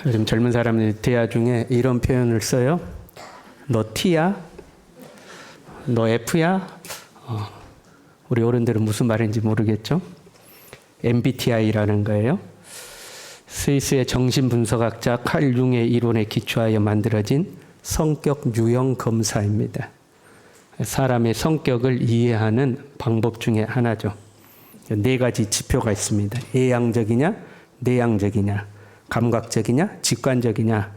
요즘 젊은 사람들이 대화 중에 이런 표현을 써요. 너 T야? 너 F야? 우리 어른들은 무슨 말인지 모르겠죠? MBTI라는 거예요. 스위스의 정신분석학자 칼 융의 이론에 기초하여 만들어진 성격 유형 검사입니다. 사람의 성격을 이해하는 방법 중에 하나죠. 4가지 지표가 있습니다. 외향적이냐, 내향적이냐, 감각적이냐, 직관적이냐,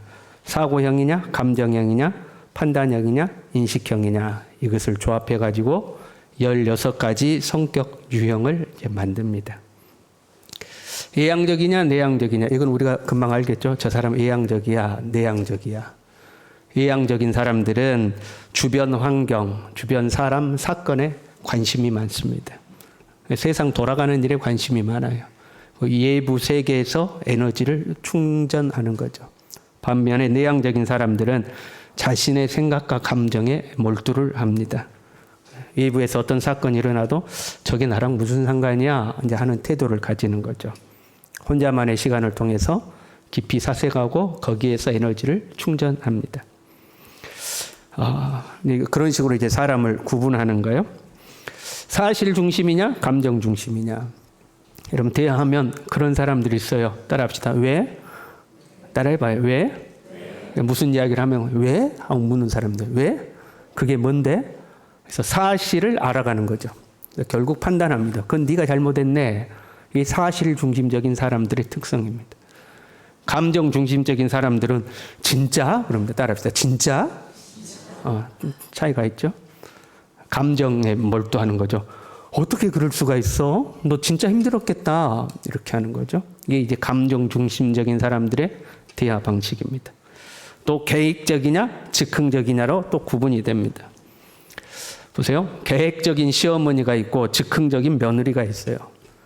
사고형이냐, 감정형이냐, 판단형이냐, 인식형이냐, 이것을 조합해가지고 16가지 성격 유형을 만듭니다. 외향적이냐, 내향적이냐, 이건 우리가 금방 알겠죠? 저 사람 외향적이야, 내향적이야. 외향적인 사람들은 주변 환경, 주변 사람, 사건에 관심이 많습니다. 세상 돌아가는 일에 관심이 많아요. 외부 세계에서 에너지를 충전하는 거죠. 반면에 내향적인 사람들은 자신의 생각과 감정에 몰두를 합니다. 외부에서 어떤 사건이 일어나도 저게 나랑 무슨 상관이야 이제 하는 태도를 가지는 거죠. 혼자만의 시간을 통해서 깊이 사색하고 거기에서 에너지를 충전합니다. 그런 식으로 이제 사람을 구분하는 거예요. 사실 중심이냐, 감정 중심이냐. 여러분 대화하면 그런 사람들이 있어요. 따라합시다. 왜? 따라해봐요. 왜? 무슨 이야기를 하면 왜? 하고 묻는 사람들. 왜? 그게 뭔데? 그래서 사실을 알아가는 거죠. 결국 판단합니다. 그건 네가 잘못했네. 이게 사실 중심적인 사람들의 특성입니다. 감정 중심적인 사람들은 진짜? 그럽니다. 따라합시다. 진짜? 좀 차이가 있죠. 감정에 몰두하는 거죠. 어떻게 그럴 수가 있어? 너 진짜 힘들었겠다. 이렇게 하는 거죠. 이게 이제 감정 중심적인 사람들의 대화 방식입니다. 또 계획적이냐, 즉흥적이냐로 또 구분이 됩니다. 보세요. 계획적인 시어머니가 있고 즉흥적인 며느리가 있어요.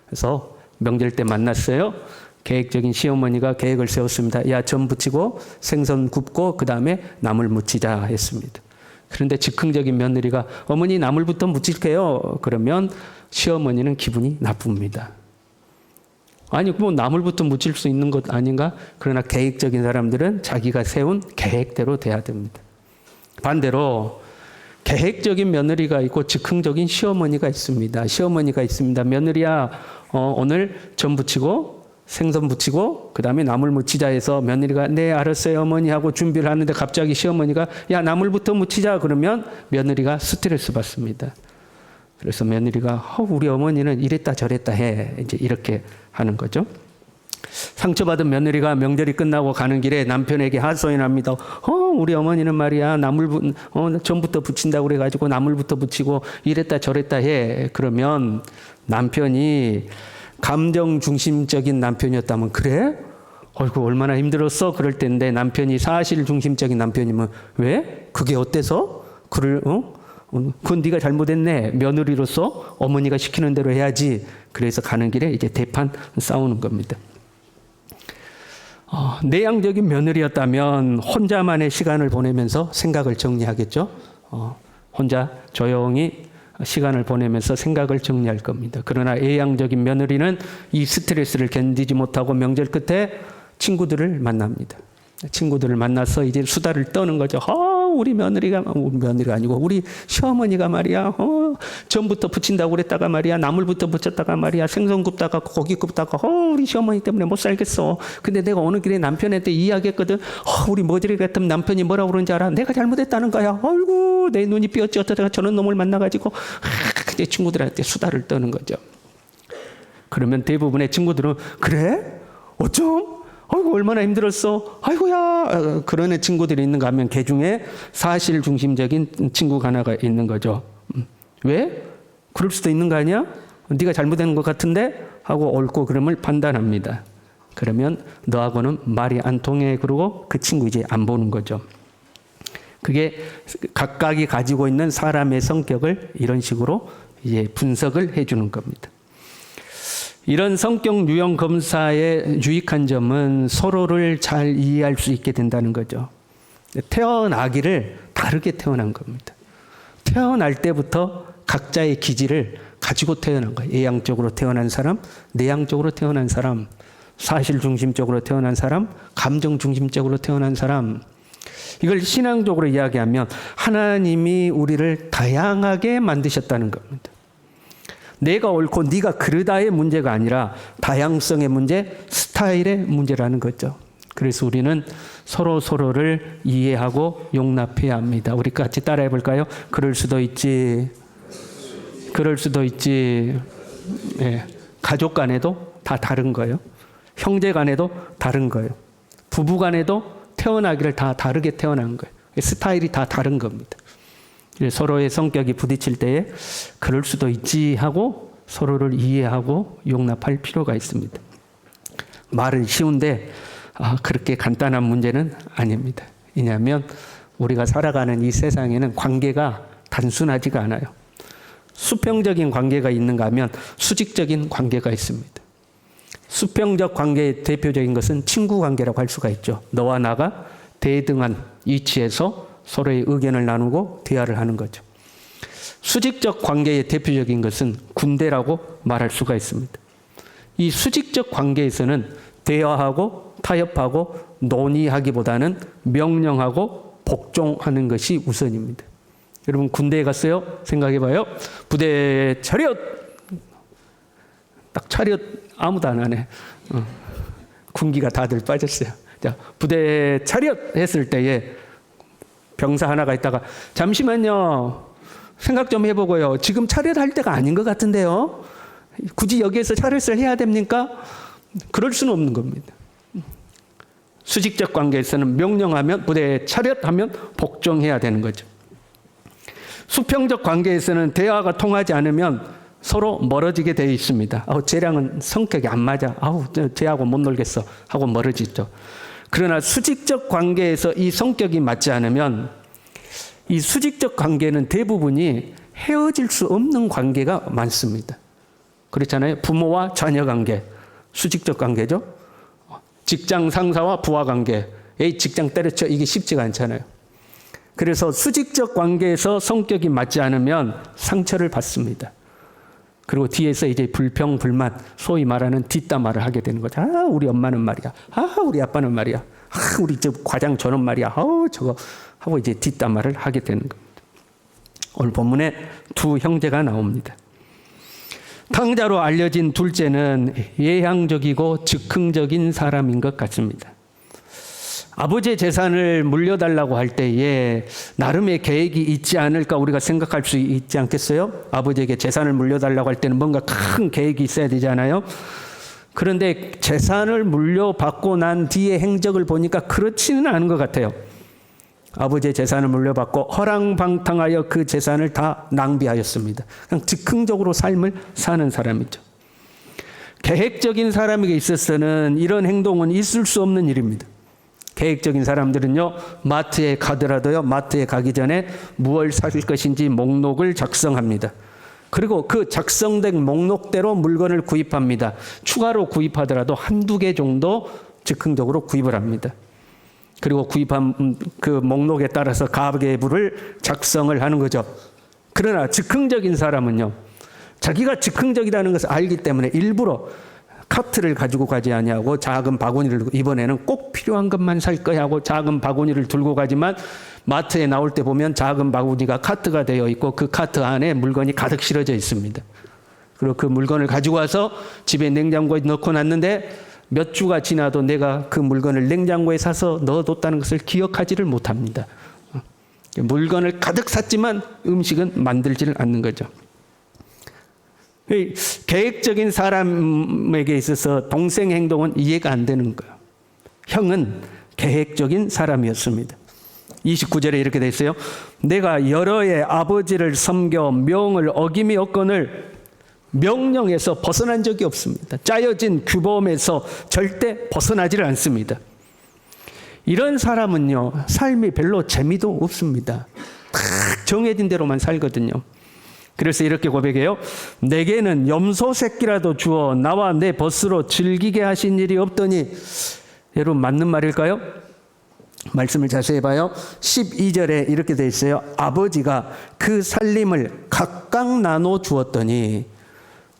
그래서 명절 때 만났어요. 계획적인 시어머니가 계획을 세웠습니다. 야, 전 부치고 생선 굽고 그 다음에 나물 무치자 했습니다. 그런데 즉흥적인 며느리가 어머니 나물부터 무칠게요. 그러면 시어머니는 기분이 나쁩니다. 아니 뭐 나물부터 무칠 수 있는 것 아닌가? 그러나 계획적인 사람들은 자기가 세운 계획대로 돼야 됩니다. 반대로 계획적인 며느리가 있고 즉흥적인 시어머니가 있습니다. 시어머니가 있습니다. 며느리야 오늘 전 부치고 생선 부치고 그 다음에 나물 무치자 해서 며느리가 네 알았어요 어머니 하고 준비를 하는데 갑자기 시어머니가 야 나물부터 무치자 그러면 며느리가 스트레스 받습니다. 그래서 며느리가 우리 어머니는 이랬다 저랬다 해 이제 이렇게 하는 거죠. 상처받은 며느리가 명절이 끝나고 가는 길에 남편에게 하소연 합니다. 우리 어머니는 말이야 전부터 부친다고 그래가지고 나물부터 부치고 이랬다 저랬다 해. 그러면 남편이 감정 중심적인 남편이었다면 그래? 어이구 얼마나 힘들었어? 그럴 텐데 남편이 사실 중심적인 남편이면 왜? 그게 어때서? 그건 네가 잘못했네. 며느리로서 어머니가 시키는 대로 해야지. 그래서 가는 길에 이제 대판 싸우는 겁니다. 내향적인 며느리였다면 혼자만의 시간을 보내면서 생각을 정리하겠죠. 혼자 조용히 시간을 보내면서 생각을 정리할 겁니다. 그러나 외향적인 며느리는 이 스트레스를 견디지 못하고 명절 끝에 친구들을 만납니다. 친구들을 만나서 이제 수다를 떠는 거죠. 우리 며느리가 아니고 우리 시어머니가 말이야 전부터 부친다고 그랬다가 말이야 나물부터 부쳤다가 말이야 생선 굽다가 고기 굽다가 우리 시어머니 때문에 못 살겠어. 근데 내가 어느 길에 남편한테 이야기했거든. 우리 머저리 같은 남편이 뭐라고 그러는지 알아? 내가 잘못했다는 거야. 아이고 내 눈이 삐었지 어쩌다가 저런 놈을 만나가지고 그때 친구들한테 수다를 떠는 거죠. 그러면 대부분의 친구들은 그래? 어쩜? 아이고 얼마나 힘들었어. 아이고야. 그런 친구들이 있는가 하면 그 중에 사실 중심적인 친구가 하나가 있는 거죠. 왜? 그럴 수도 있는 거 아니야? 네가 잘못된 것 같은데? 하고 옳고 그름을 판단합니다. 그러면 너하고는 말이 안 통해. 그러고 그 친구 이제 안 보는 거죠. 그게 각각이 가지고 있는 사람의 성격을 이런 식으로 이제 분석을 해주는 겁니다. 이런 성격 유형 검사의 유익한 점은 서로를 잘 이해할 수 있게 된다는 거죠. 태어나기를 다르게 태어난 겁니다. 태어날 때부터 각자의 기질을 가지고 태어난 거예요. 외향적으로 태어난 사람, 내향적으로 태어난 사람, 사실 중심적으로 태어난 사람, 감정 중심적으로 태어난 사람. 이걸 신앙적으로 이야기하면 하나님이 우리를 다양하게 만드셨다는 겁니다. 내가 옳고 네가 그르다의 문제가 아니라 다양성의 문제, 스타일의 문제라는 거죠. 그래서 우리는 서로를 이해하고 용납해야 합니다. 우리 같이 따라해 볼까요? 그럴 수도 있지. 그럴 수도 있지. 네. 가족 간에도 다 다른 거예요. 형제 간에도 다른 거예요. 부부 간에도 태어나기를 다 다르게 태어난 거예요. 스타일이 다 다른 겁니다. 서로의 성격이 부딪힐 때에 그럴 수도 있지 하고 서로를 이해하고 용납할 필요가 있습니다. 말은 쉬운데 그렇게 간단한 문제는 아닙니다. 왜냐하면 우리가 살아가는 이 세상에는 관계가 단순하지가 않아요. 수평적인 관계가 있는가 하면 수직적인 관계가 있습니다. 수평적 관계의 대표적인 것은 친구 관계라고 할 수가 있죠. 너와 나가 대등한 위치에서 서로의 의견을 나누고 대화를 하는 거죠. 수직적 관계의 대표적인 것은 군대라고 말할 수가 있습니다. 이 수직적 관계에서는 대화하고 타협하고 논의하기보다는 명령하고 복종하는 것이 우선입니다. 여러분 군대에 갔어요? 생각해봐요. 부대 차렷! 딱 차렷 아무도 안 하네. 군기가 다들 빠졌어요. 자, 부대 차렷 했을 때에 병사 하나가 있다가 잠시만요. 생각 좀 해보고요. 지금 차렷할 때가 아닌 것 같은데요. 굳이 여기에서 차렷을 해야 됩니까? 그럴 수는 없는 겁니다. 수직적 관계에서는 명령하면 부대 차렷하면 복종해야 되는 거죠. 수평적 관계에서는 대화가 통하지 않으면 서로 멀어지게 되어 있습니다. 쟤랑은 성격이 안 맞아. 쟤하고 못 놀겠어. 하고 멀어지죠. 그러나 수직적 관계에서 이 성격이 맞지 않으면 이 수직적 관계는 대부분이 헤어질 수 없는 관계가 많습니다. 그렇잖아요. 부모와 자녀 관계. 수직적 관계죠. 직장 상사와 부하 관계. 에이, 직장 때려쳐. 이게 쉽지가 않잖아요. 그래서 수직적 관계에서 성격이 맞지 않으면 상처를 받습니다. 그리고 뒤에서 이제 불평, 불만, 소위 말하는 뒷담화를 하게 되는 거죠. 우리 엄마는 말이야. 우리 아빠는 말이야. 우리 저 과장 저는 말이야. 저거 하고 이제 뒷담화를 하게 되는 겁니다. 오늘 본문에 두 형제가 나옵니다. 탕자로 알려진 둘째는 예향적이고 즉흥적인 사람인 것 같습니다. 아버지의 재산을 물려달라고 할 때에 나름의 계획이 있지 않을까 우리가 생각할 수 있지 않겠어요? 아버지에게 재산을 물려달라고 할 때는 뭔가 큰 계획이 있어야 되잖아요. 그런데 재산을 물려받고 난 뒤의 행적을 보니까 그렇지는 않은 것 같아요. 아버지의 재산을 물려받고 허랑방탕하여 그 재산을 다 낭비하였습니다. 그냥 즉흥적으로 삶을 사는 사람이죠. 계획적인 사람에게 있어서는 이런 행동은 있을 수 없는 일입니다. 계획적인 사람들은요, 마트에 가더라도요, 마트에 가기 전에 무엇을 살 것인지 목록을 작성합니다. 그리고 그 작성된 목록대로 물건을 구입합니다. 추가로 구입하더라도 한두 개 정도 즉흥적으로 구입을 합니다. 그리고 구입한 그 목록에 따라서 가계부를 작성을 하는 거죠. 그러나 즉흥적인 사람은요, 자기가 즉흥적이라는 것을 알기 때문에 일부러 카트를 가지고 가지 아니하고 작은 바구니를 들고 이번에는 꼭 필요한 것만 살 거야 하고 작은 바구니를 들고 가지만 마트에 나올 때 보면 작은 바구니가 카트가 되어 있고 그 카트 안에 물건이 가득 실어져 있습니다. 그리고 그 물건을 가지고 와서 집에 냉장고에 넣고 놨는데 몇 주가 지나도 내가 그 물건을 냉장고에 사서 넣어뒀다는 것을 기억하지를 못합니다. 물건을 가득 샀지만 음식은 만들지를 않는 거죠. 계획적인 사람에게 있어서 동생 행동은 이해가 안 되는 거예요. 형은 계획적인 사람이었습니다. 29절에 이렇게 돼 있어요. 내가 여러의 아버지를 섬겨 명을 어김이 없거늘 명령에서 벗어난 적이 없습니다. 짜여진 규범에서 절대 벗어나지를 않습니다. 이런 사람은요, 삶이 별로 재미도 없습니다. 딱 정해진 대로만 살거든요. 그래서 이렇게 고백해요. 내게는 염소 새끼라도 주어 나와 내 벗으로 즐기게 하신 일이 없더니. 여러분 맞는 말일까요? 말씀을 자세히 봐요. 12절에 이렇게 돼 있어요. 아버지가 그 살림을 각각 나눠 주었더니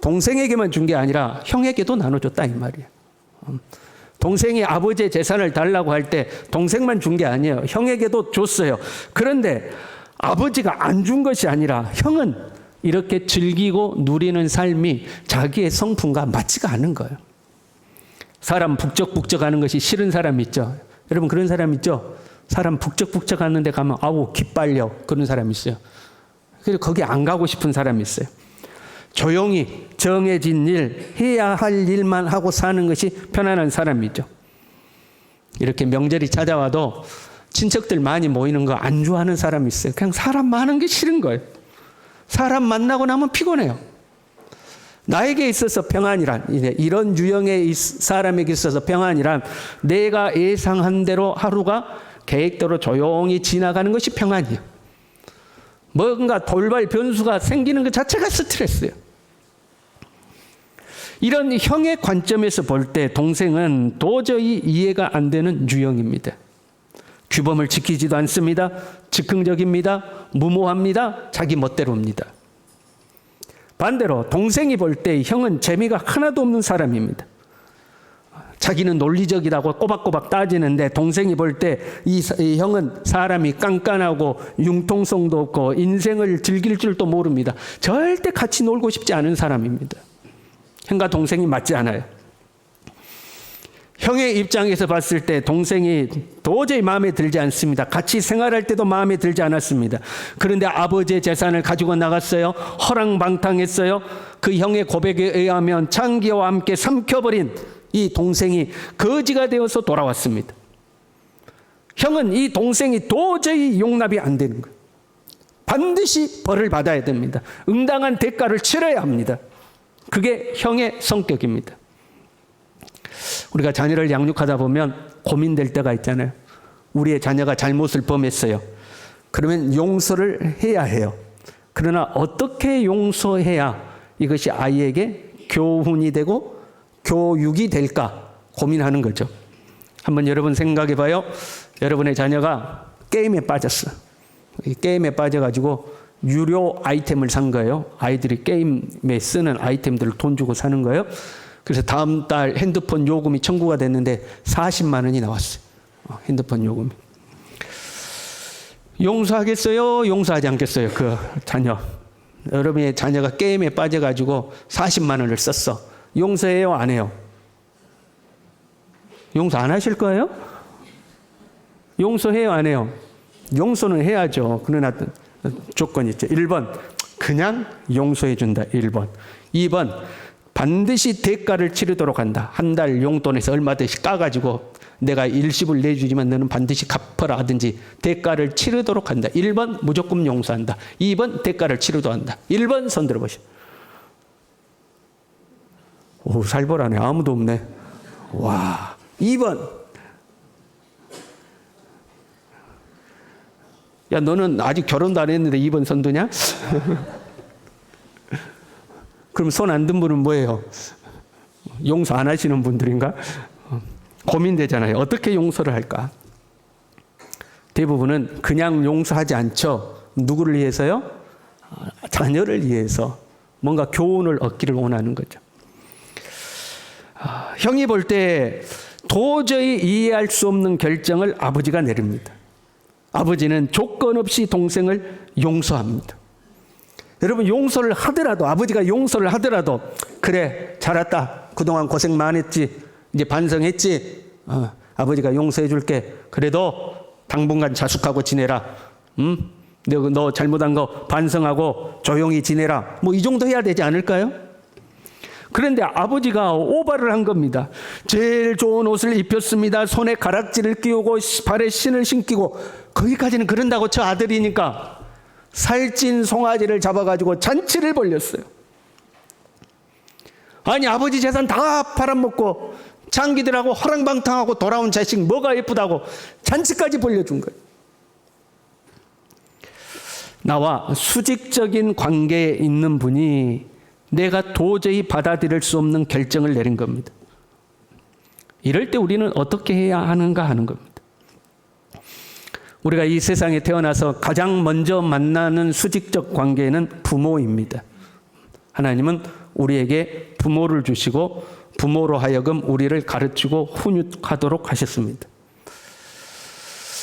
동생에게만 준 게 아니라 형에게도 나눠줬다 이 말이에요. 동생이 아버지의 재산을 달라고 할 때 동생만 준 게 아니에요. 형에게도 줬어요. 그런데 아버지가 안 준 것이 아니라 형은 이렇게 즐기고 누리는 삶이 자기의 성품과 맞지가 않은 거예요. 사람 북적북적 하는 것이 싫은 사람 있죠. 여러분 그런 사람 있죠? 사람 북적북적 하는 데 가면 아우 기빨려 그런 사람 있어요. 그래서 거기 안 가고 싶은 사람이 있어요. 조용히 정해진 일, 해야 할 일만 하고 사는 것이 편안한 사람이죠. 이렇게 명절이 찾아와도 친척들 많이 모이는 거 안 좋아하는 사람이 있어요. 그냥 사람 많은 게 싫은 거예요. 사람 만나고 나면 피곤해요. 나에게 있어서 평안이란, 이런 유형의 사람에게 있어서 평안이란 내가 예상한 대로 하루가 계획대로 조용히 지나가는 것이 평안이에요. 뭔가 돌발 변수가 생기는 것 자체가 스트레스예요. 이런 형의 관점에서 볼 때 동생은 도저히 이해가 안 되는 유형입니다. 규범을 지키지도 않습니다. 즉흥적입니다. 무모합니다. 자기 멋대로입니다. 반대로 동생이 볼 때 형은 재미가 하나도 없는 사람입니다. 자기는 논리적이라고 꼬박꼬박 따지는데 동생이 볼 때 이 형은 사람이 깐깐하고 융통성도 없고 인생을 즐길 줄도 모릅니다. 절대 같이 놀고 싶지 않은 사람입니다. 형과 동생이 맞지 않아요. 형의 입장에서 봤을 때 동생이 도저히 마음에 들지 않습니다. 같이 생활할 때도 마음에 들지 않았습니다. 그런데 아버지의 재산을 가지고 나갔어요. 허랑방탕했어요. 그 형의 고백에 의하면 창기와 함께 삼켜버린 이 동생이 거지가 되어서 돌아왔습니다. 형은 이 동생이 도저히 용납이 안 되는 거예요. 반드시 벌을 받아야 됩니다. 응당한 대가를 치러야 합니다. 그게 형의 성격입니다. 우리가 자녀를 양육하다 보면 고민될 때가 있잖아요. 우리의 자녀가 잘못을 범했어요. 그러면 용서를 해야 해요. 그러나 어떻게 용서해야 이것이 아이에게 교훈이 되고 교육이 될까 고민하는 거죠. 한번 여러분 생각해 봐요. 여러분의 자녀가 게임에 빠졌어. 게임에 빠져가지고 유료 아이템을 산 거예요. 아이들이 게임에 쓰는 아이템들을 돈 주고 사는 거예요. 그래서 다음 달 핸드폰 요금이 청구가 됐는데 40만 원이 나왔어요. 핸드폰 요금이. 용서하겠어요? 용서하지 않겠어요? 그 자녀. 여러분의 자녀가 게임에 빠져가지고 40만 원을 썼어. 용서해요? 안 해요? 용서 안 하실 거예요? 용서해요? 안 해요? 용서는 해야죠. 그러나 조건이 있죠. 1번 그냥 용서해 준다. 1번. 2번 반드시 대가를 치르도록 한다. 한 달 용돈에서 얼마든지 까가지고 내가 일시불 내주지만 너는 반드시 갚아라 하든지 대가를 치르도록 한다. 1번 무조건 용서한다. 2번 대가를 치르도록 한다. 1번 손 들어보시오. 오, 살벌하네. 아무도 없네. 와. 2번. 야, 너는 아직 결혼도 안 했는데 2번 손 드냐? 그럼 손 안 든 분은 뭐예요? 용서 안 하시는 분들인가? 고민되잖아요. 어떻게 용서를 할까? 대부분은 그냥 용서하지 않죠. 누구를 위해서요? 자녀를 위해서 뭔가 교훈을 얻기를 원하는 거죠. 형이 볼 때 도저히 이해할 수 없는 결정을 아버지가 내립니다. 아버지는 조건 없이 동생을 용서합니다. 여러분 용서를 하더라도 아버지가 용서를 하더라도 그래 잘했다. 그동안 고생 많았지. 이제 반성했지. 아버지가 용서해 줄게. 그래도 당분간 자숙하고 지내라. 너 잘못한 거 반성하고 조용히 지내라. 뭐 이 정도 해야 되지 않을까요? 그런데 아버지가 오바를 한 겁니다. 제일 좋은 옷을 입혔습니다. 손에 가락지를 끼우고 발에 신을 신기고 거기까지는 그런다고 저 아들이니까 살찐 송아지를 잡아가지고 잔치를 벌렸어요. 아니 아버지 재산 다 팔아먹고 장기들하고 허랑방탕하고 돌아온 자식 뭐가 예쁘다고 잔치까지 벌려준 거예요. 나와 수직적인 관계에 있는 분이 내가 도저히 받아들일 수 없는 결정을 내린 겁니다. 이럴 때 우리는 어떻게 해야 하는가 하는 겁니다. 우리가 이 세상에 태어나서 가장 먼저 만나는 수직적 관계는 부모입니다. 하나님은 우리에게 부모를 주시고 부모로 하여금 우리를 가르치고 훈육하도록 하셨습니다.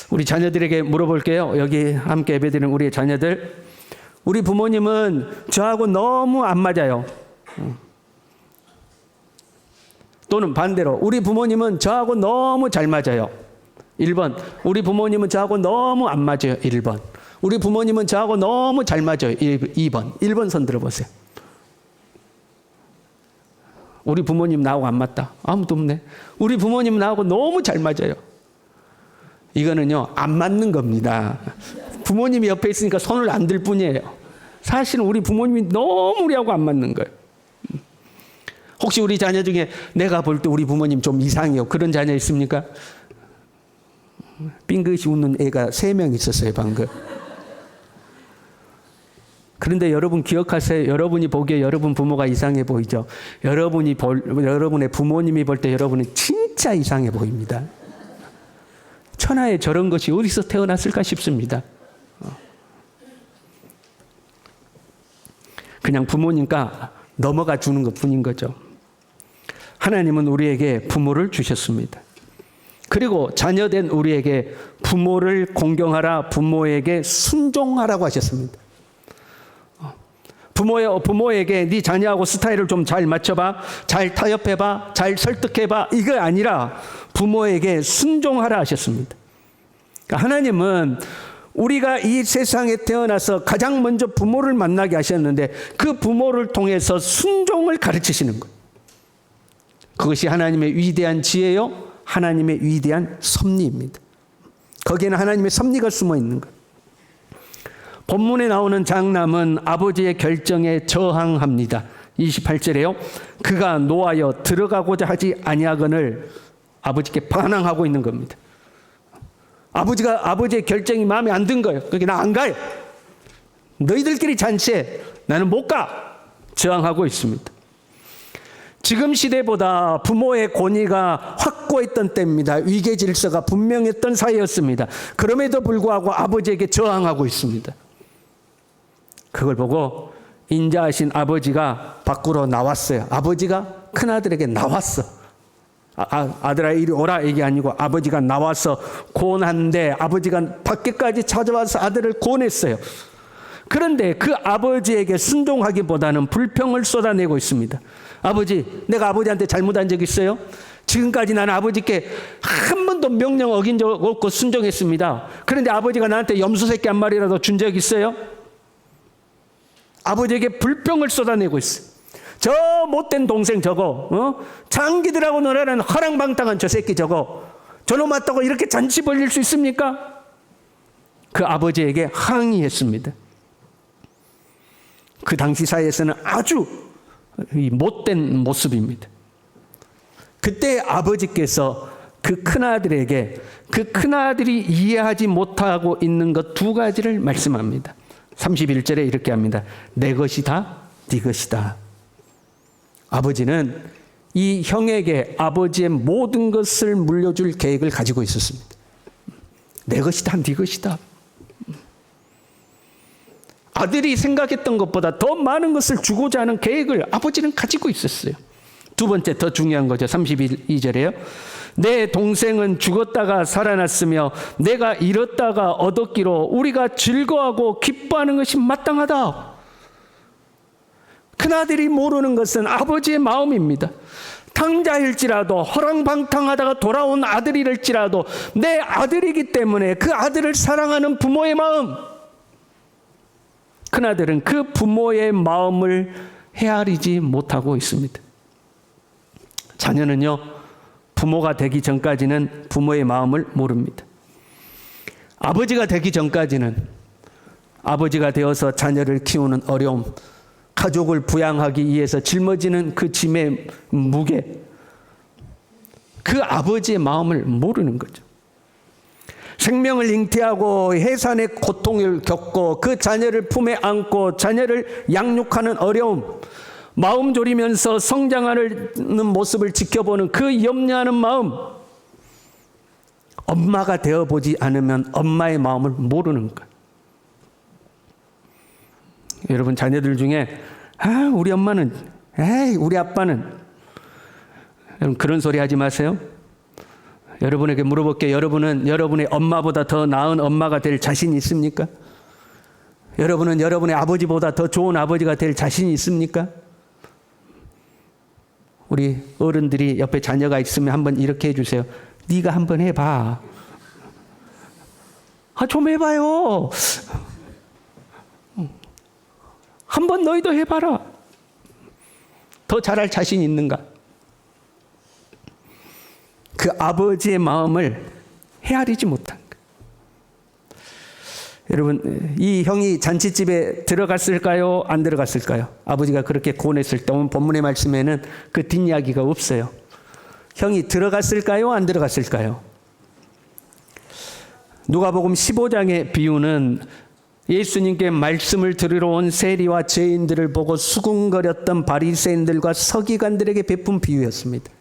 우리 자녀들에게 물어볼게요. 여기 함께 예배드리는 우리의 자녀들. 우리 부모님은 저하고 너무 안 맞아요. 또는 반대로 우리 부모님은 저하고 너무 잘 맞아요. 1번. 우리 부모님은 저하고 너무 안 맞아요. 1번. 우리 부모님은 저하고 너무 잘 맞아요. 2번. 1번 손 들어보세요. 우리 부모님 나하고 안 맞다. 아무도 없네. 우리 부모님 나하고 너무 잘 맞아요. 이거는요, 안 맞는 겁니다. 부모님이 옆에 있으니까 손을 안 들 뿐이에요. 사실은 우리 부모님이 너무 우리하고 안 맞는 거예요. 혹시 우리 자녀 중에 내가 볼 때 우리 부모님 좀 이상해요. 그런 자녀 있습니까? 빙긋이 웃는 애가 3명 있었어요, 방금. 그런데 여러분 기억하세요. 여러분이 보기에 여러분 부모가 이상해 보이죠. 여러분의 부모님이 볼 때 여러분은 진짜 이상해 보입니다. 천하에 저런 것이 어디서 태어났을까 싶습니다. 그냥 부모님과 넘어가 주는 것 뿐인 거죠. 하나님은 우리에게 부모를 주셨습니다. 그리고 자녀된 우리에게 부모를 공경하라, 부모에게 순종하라고 하셨습니다. 부모에게 네 자녀하고 스타일을 좀 잘 맞춰봐, 잘 타협해봐, 잘 설득해봐, 이거 아니라 부모에게 순종하라 하셨습니다. 그러니까 하나님은 우리가 이 세상에 태어나서 가장 먼저 부모를 만나게 하셨는데 그 부모를 통해서 순종을 가르치시는 거예요. 그것이 하나님의 위대한 지혜요, 하나님의 위대한 섭리입니다. 거기에는 하나님의 섭리가 숨어 있는 거예요. 본문에 나오는 장남은 아버지의 결정에 저항합니다. 28절에요. 그가 노하여 들어가고자 하지 아니하거늘 아버지께 반항하고 있는 겁니다. 아버지의 결정이 마음에 안 든 거예요. 그러니까 나 안 가요. 너희들끼리 잔치해. 나는 못 가. 저항하고 있습니다. 지금 시대보다 부모의 권위가 확고했던 때입니다. 위계 질서가 분명했던 사이였습니다. 그럼에도 불구하고 아버지에게 저항하고 있습니다. 그걸 보고 인자하신 아버지가 밖으로 나왔어요. 아버지가 큰아들에게 나왔어. 아들아 이리 오라 얘기 아니고 아버지가 나와서 권한데 아버지가 밖에까지 찾아와서 아들을 권했어요. 그런데 그 아버지에게 순종하기보다는 불평을 쏟아내고 있습니다. 아버지, 내가 아버지한테 잘못한 적 있어요? 지금까지 나는 아버지께 한 번도 명령 어긴 적 없고 순종했습니다. 그런데 아버지가 나한테 염소 새끼 한 마리라도 준 적 있어요? 아버지에게 불평을 쏟아내고 있어요. 저 못된 동생 저거, 장기들하고 놀아는 허랑방탕한 저 새끼 저거, 저놈 맞다고 이렇게 잔치 벌릴 수 있습니까? 그 아버지에게 항의했습니다. 그 당시 사회에서는 아주 못된 모습입니다. 그때 아버지께서 그 큰아들에게 그 큰아들이 이해하지 못하고 있는 것 2가지를 말씀합니다. 31절에 이렇게 합니다. 내 것이다, 네 것이다. 아버지는 이 형에게 아버지의 모든 것을 물려줄 계획을 가지고 있었습니다. 내 것이다, 네 것이다. 아들이 생각했던 것보다 더 많은 것을 주고자 하는 계획을 아버지는 가지고 있었어요. 2번째 더 중요한 거죠. 32절에요. 내 동생은 죽었다가 살아났으며 내가 잃었다가 얻었기로 우리가 즐거워하고 기뻐하는 것이 마땅하다. 큰아들이 모르는 것은 아버지의 마음입니다. 탕자일지라도 허랑방탕하다가 돌아온 아들이랄지라도 내 아들이기 때문에 그 아들을 사랑하는 부모의 마음, 큰아들은 그 부모의 마음을 헤아리지 못하고 있습니다. 자녀는요, 부모가 되기 전까지는 부모의 마음을 모릅니다. 아버지가 되기 전까지는 아버지가 되어서 자녀를 키우는 어려움, 가족을 부양하기 위해서 짊어지는 그 짐의 무게, 그 아버지의 마음을 모르는 거죠. 생명을 잉태하고 해산의 고통을 겪고 그 자녀를 품에 안고 자녀를 양육하는 어려움, 마음 졸이면서 성장하는 모습을 지켜보는 그 염려하는 마음, 엄마가 되어보지 않으면 엄마의 마음을 모르는 거예요. 여러분 자녀들 중에 우리 엄마는, 우리 아빠는 여러분 그런 소리 하지 마세요. 여러분에게 물어볼게요. 여러분은 여러분의 엄마보다 더 나은 엄마가 될 자신 있습니까? 여러분은 여러분의 아버지보다 더 좋은 아버지가 될 자신이 있습니까? 우리 어른들이 옆에 자녀가 있으면 한번 이렇게 해주세요. 네가 한번 해봐. 좀 해봐요. 한번 너희도 해봐라. 더 잘할 자신 있는가? 그 아버지의 마음을 헤아리지 못한 거예요. 여러분, 이 형이 잔치집에 들어갔을까요? 안 들어갔을까요? 아버지가 그렇게 권했을 때 오늘 본문의 말씀에는 그 뒷이야기가 없어요. 형이 들어갔을까요? 안 들어갔을까요? 누가복음 15장의 비유는 예수님께 말씀을 들으러 온 세리와 죄인들을 보고 수군거렸던 바리새인들과 서기관들에게 베푼 비유였습니다.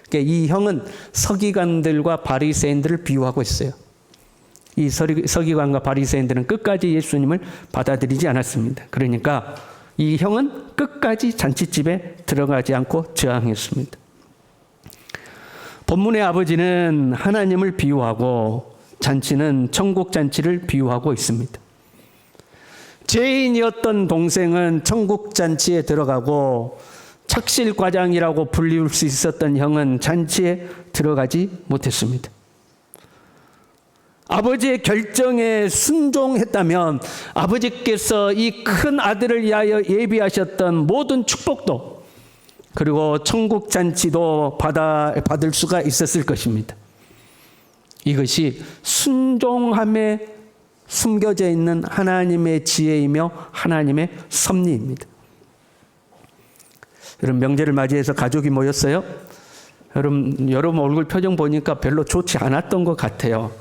그러니까 이 형은 서기관들과 바리새인들을 비유하고 있어요. 이 서기관과 바리새인들은 끝까지 예수님을 받아들이지 않았습니다. 그러니까 이 형은 끝까지 잔치집에 들어가지 않고 저항했습니다. 본문의 아버지는 하나님을 비유하고 잔치는 천국 잔치를 비유하고 있습니다. 죄인이었던 동생은 천국 잔치에 들어가고 착실과장이라고 불릴 수 있었던 형은 잔치에 들어가지 못했습니다. 아버지의 결정에 순종했다면 아버지께서 이 큰 아들을 위하여 예비하셨던 모든 축복도 그리고 천국 잔치도 받을 수가 있었을 것입니다. 이것이 순종함에 숨겨져 있는 하나님의 지혜이며 하나님의 섭리입니다. 여러분 명절을 맞이해서 가족이 모였어요. 여러분 얼굴 표정 보니까 별로 좋지 않았던 것 같아요.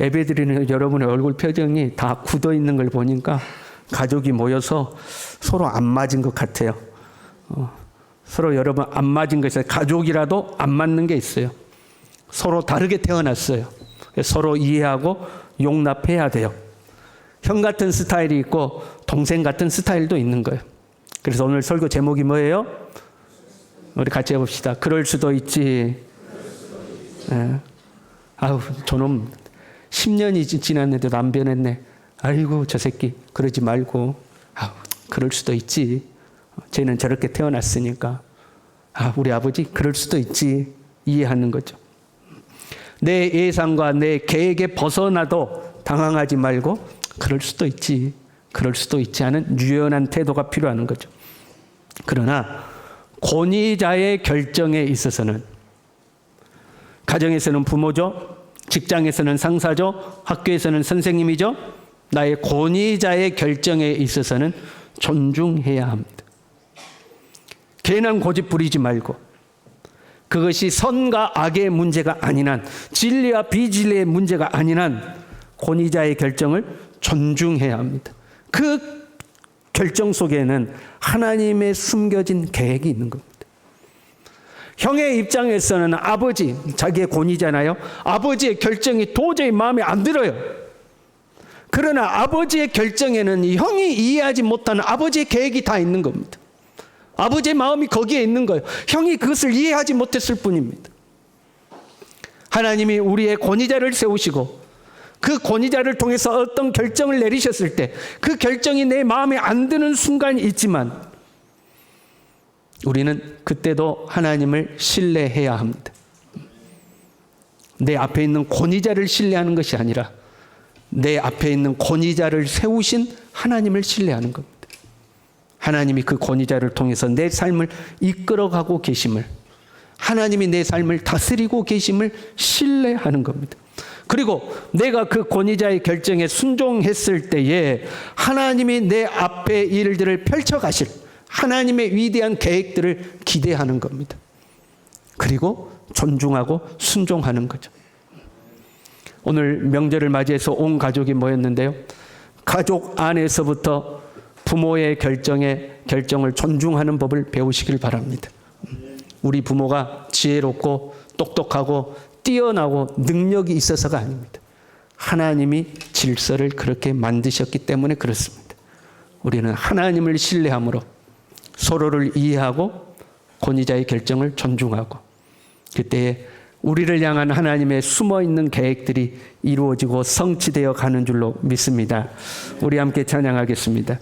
예배드리는 여러분의 얼굴 표정이 다 굳어 있는 걸 보니까 가족이 모여서 서로 안 맞은 것 같아요. 서로 여러분 안 맞은 거 있어요. 가족이라도 안 맞는 게 있어요. 서로 다르게 태어났어요. 서로 이해하고 용납해야 돼요. 형 같은 스타일이 있고 동생 같은 스타일도 있는 거예요. 그래서 오늘 설교 제목이 뭐예요? 우리 같이 해봅시다. 그럴 수도 있지. 네. 아우 저놈 10년이 지났는데도 안 변했네. 아이고 저 새끼 그러지 말고 아우 그럴 수도 있지. 쟤는 저렇게 태어났으니까. 우리 아버지 그럴 수도 있지. 이해하는 거죠. 내 예상과 내 계획에 벗어나도 당황하지 말고 그럴 수도 있지. 그럴 수도 있지 않은 유연한 태도가 필요한 거죠. 그러나 권위자의 결정에 있어서는 가정에서는 부모죠. 직장에서는 상사죠. 학교에서는 선생님이죠. 나의 권위자의 결정에 있어서는 존중해야 합니다. 괜한 고집 부리지 말고 그것이 선과 악의 문제가 아닌 한 진리와 비진리의 문제가 아닌 한 권위자의 결정을 존중해야 합니다. 그 결정 속에는 하나님의 숨겨진 계획이 있는 겁니다. 형의 입장에서는 아버지, 자기의 권위잖아요. 아버지의 결정이 도저히 마음에 안 들어요. 그러나 아버지의 결정에는 형이 이해하지 못하는 아버지의 계획이 다 있는 겁니다. 아버지의 마음이 거기에 있는 거예요. 형이 그것을 이해하지 못했을 뿐입니다. 하나님이 우리의 권위자를 세우시고 그 권위자를 통해서 어떤 결정을 내리셨을 때 그 결정이 내 마음에 안 드는 순간이 있지만 우리는 그때도 하나님을 신뢰해야 합니다. 내 앞에 있는 권위자를 신뢰하는 것이 아니라 내 앞에 있는 권위자를 세우신 하나님을 신뢰하는 겁니다. 하나님이 그 권위자를 통해서 내 삶을 이끌어가고 계심을, 하나님이 내 삶을 다스리고 계심을 신뢰하는 겁니다. 그리고 내가 그 권위자의 결정에 순종했을 때에 하나님이 내 앞에 일들을 펼쳐가실 하나님의 위대한 계획들을 기대하는 겁니다. 그리고 존중하고 순종하는 거죠. 오늘 명절을 맞이해서 온 가족이 모였는데요. 가족 안에서부터 부모의 결정을 존중하는 법을 배우시길 바랍니다. 우리 부모가 지혜롭고 똑똑하고 뛰어나고 능력이 있어서가 아닙니다. 하나님이 질서를 그렇게 만드셨기 때문에 그렇습니다. 우리는 하나님을 신뢰함으로 서로를 이해하고 권위자의 결정을 존중하고 그때 우리를 향한 하나님의 숨어있는 계획들이 이루어지고 성취되어 가는 줄로 믿습니다. 우리 함께 찬양하겠습니다.